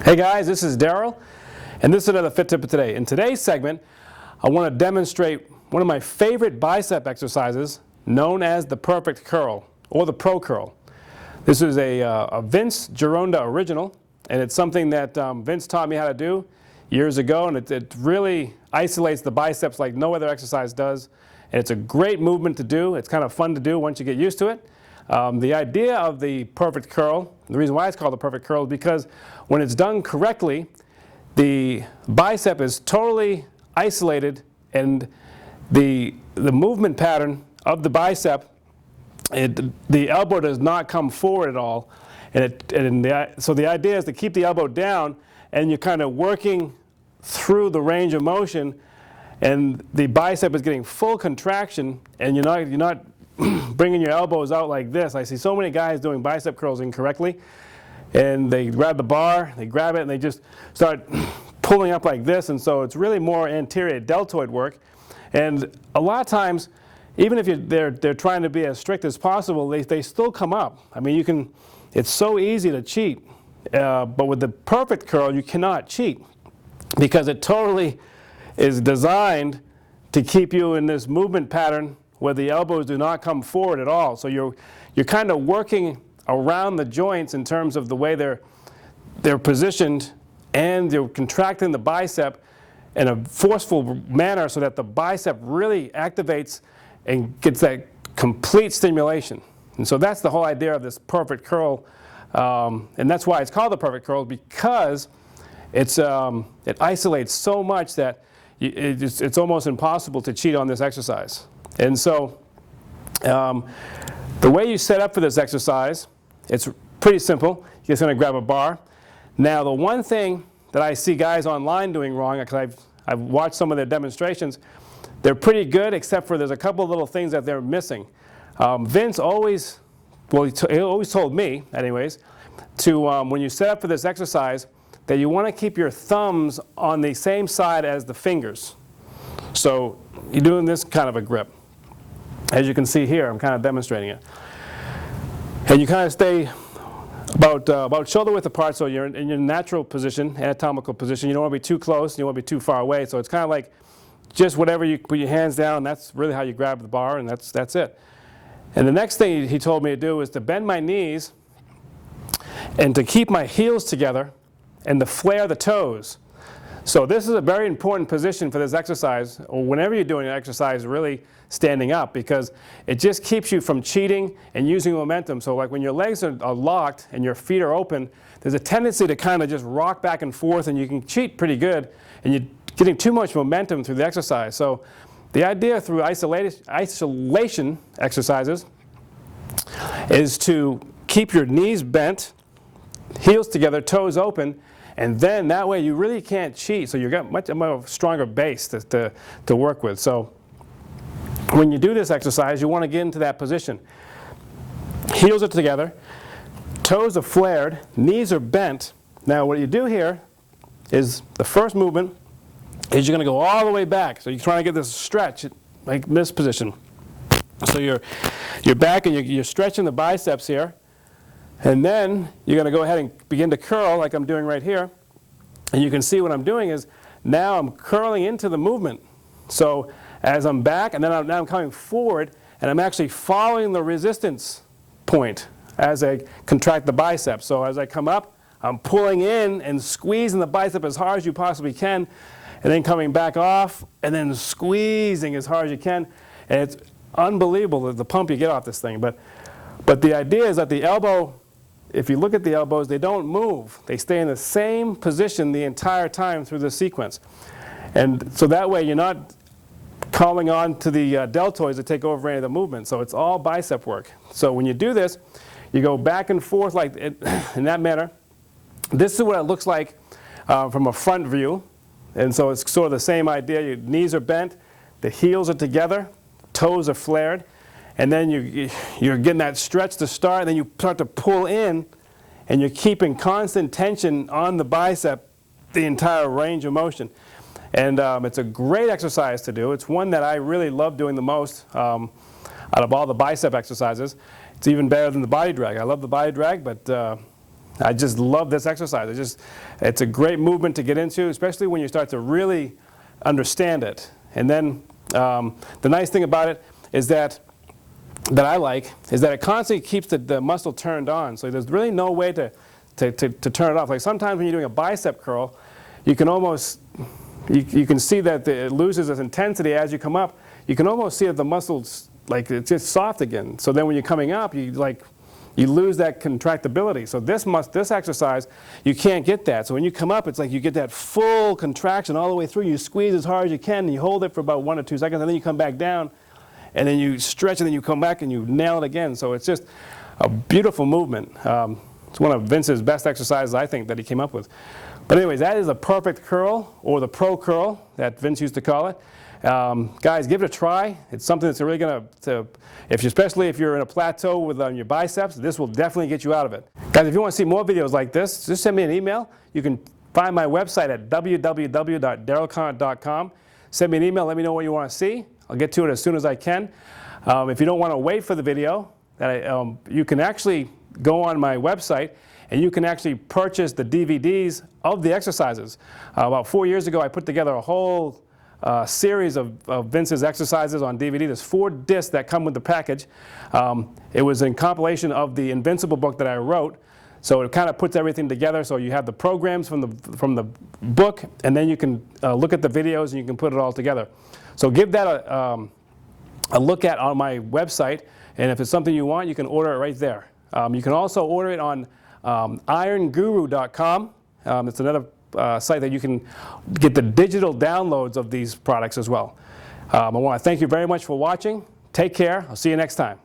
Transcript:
Hey guys, this is Daryl, and this is another Fit Tip of Today. In today's segment, I want to demonstrate one of my favorite bicep exercises known as the perfect curl, or the pro curl. This is a Vince Gironda original, and it's something that Vince taught me how to do years ago, and it really isolates the biceps like no other exercise does. And it's a great movement to do. It's kind of fun to do once you get used to it. The idea of the perfect curl, the reason why it's called the perfect curl is because when it's done correctly, the bicep is totally isolated, and the movement pattern of the bicep, the elbow does not come forward at all. So the idea is to keep the elbow down, and you're kind of working through the range of motion, and the bicep is getting full contraction, and you're not bringing your elbows out like this. I see so many guys doing bicep curls incorrectly, and they grab the bar, they grab it, and they just start pulling up like this, and so it's really more anterior deltoid work. And a lot of times, even if they're trying to be as strict as possible, they still come up. I mean, it's so easy to cheat, but with the perfect curl, you cannot cheat because it totally is designed to keep you in this movement pattern where the elbows do not come forward at all. So you're kind of working around the joints in terms of the way they're positioned, and you're contracting the bicep in a forceful manner so that the bicep really activates and gets that complete stimulation. And so that's the whole idea of this perfect curl, and that's why it's called the perfect curl, because it isolates so much that it's almost impossible to cheat on this exercise. And so the way you set up for this exercise, it's pretty simple. You're just going to grab a bar. Now, the one thing that I see guys online doing wrong, because I've watched some of their demonstrations, they're pretty good, except for there's a couple of little things that they're missing. Vince always, he always told me, anyways, to when you set up for this exercise, that you want to keep your thumbs on the same side as the fingers. So you're doing this kind of a grip. As you can see here, I'm kind of demonstrating it. And you kind of stay about shoulder width apart, so you're in your natural position, anatomical position. You don't want to be too close, you don't want to be too far away. So it's kind of like just whatever you put your hands down, and that's really how you grab the bar, and that's it. And the next thing he told me to do is to bend my knees and to keep my heels together and to flare the toes. So this is a very important position for this exercise, or whenever you're doing an exercise really standing up, because it just keeps you from cheating and using momentum. So like when your legs are locked and your feet are open, there's a tendency to kind of just rock back and forth, and you can cheat pretty good, and you're getting too much momentum through the exercise. So the idea through isolation exercises is to keep your knees bent, heels together, toes open, and then that way you really can't cheat. So you've got much more stronger base to work with. So when you do this exercise, you want to get into that position. Heels are together, toes are flared, knees are bent. Now what you do here is the first movement is you're going to go all the way back. So you're trying to get this stretch like this position. So you're back and you're stretching the biceps here. And then you're going to go ahead and begin to curl like I'm doing right here. And you can see what I'm doing is now I'm curling into the movement. So as I'm back, and then now I'm coming forward, and I'm actually following the resistance point as I contract the biceps. So as I come up, I'm pulling in and squeezing the bicep as hard as you possibly can, and then coming back off, and then squeezing as hard as you can. And it's unbelievable the pump you get off this thing. But the idea is that the elbow, if you look at the elbows, they don't move. They stay in the same position the entire time through the sequence. And so that way you're not calling on to the deltoids to take over any of the movement. So it's all bicep work. So when you do this, you go back and forth like in that manner. This is what it looks like from a front view. And so it's sort of the same idea. Your knees are bent, the heels are together, toes are flared. And then you're getting that stretch to start, and then you start to pull in, and you're keeping constant tension on the bicep the entire range of motion. And it's a great exercise to do. It's one that I really love doing the most out of all the bicep exercises. It's even better than the body drag. I love the body drag, but I just love this exercise. It's a great movement to get into, especially when you start to really understand it. And then the nice thing about it is that I like is that it constantly keeps the muscle turned on. So there's really no way to turn it off. Like sometimes when you're doing a bicep curl, you can almost, you can see that it loses its intensity as you come up. You can almost see that the muscles, like it's just soft again. So then when you're coming up, you lose that contractibility. So this exercise, you can't get that. So when you come up, it's like you get that full contraction all the way through. You squeeze as hard as you can, and you hold it for about 1 or 2 seconds, and then you come back down, and then you stretch, and then you come back, and you nail it again. So it's just a beautiful movement. It's one of Vince's best exercises, I think, that he came up with. But anyways, that is a perfect curl, or the pro curl that Vince used to call it. Guys, give it a try. It's something that's really going to, especially if you're in a plateau with your biceps, this will definitely get you out of it. Guys, if you want to see more videos like this, just send me an email. You can find my website at www.darylconant.com. Send me an email. Let me know what you want to see. I'll get to it as soon as I can. If you don't want to wait for the video, you can actually go on my website and you can actually purchase the DVDs of the exercises. About 4 years ago, I put together a whole series of Vince's exercises on DVD. There's 4 discs that come with the package. It was a compilation of the Invincible book that I wrote. So it kind of puts everything together. So you have the programs from the book, and then you can look at the videos and you can put it all together. So give that a look at on my website, and if it's something you want, you can order it right there. You can also order it on ironguru.com. It's another site that you can get the digital downloads of these products as well. I want to thank you very much for watching. Take care. I'll see you next time.